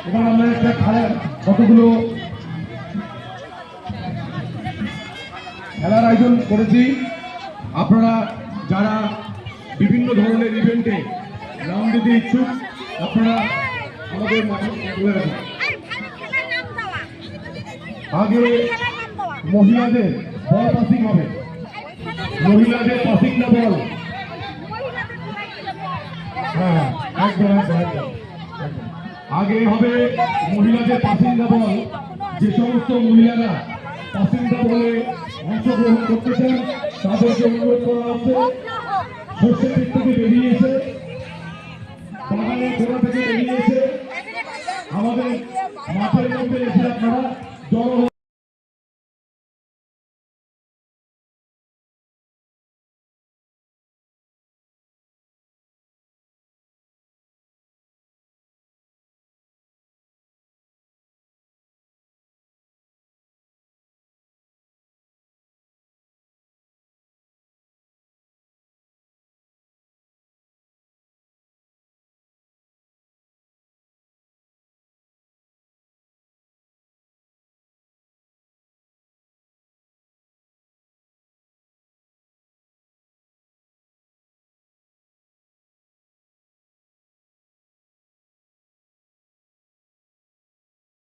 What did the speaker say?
এবার আমরা একটা খেলার কতগুলো খেলার আয়োজন করেছি। আপনারা যারা বিভিন্ন ধরনের ইভেন্টে নাম দিতে ইচ্ছুক আপনারা আমাদের মাঠে বলে রাখুন। আগে মহিলাদের বল পাসিং হবে, মহিলাদের পাসিংটা বল। হ্যাঁ একদম একদম একদম। আগে হবে মহিলাদের পাসিংটা বল। যে সমস্ত মহিলারা পাসিংটা বলে অংশগ্রহণ করতে চান তাদেরকে অনুরোধ করা হচ্ছে সর্ষের দিক থেকে বেরিয়েছে, বাগানের গোড়া থেকে বেরিয়েছে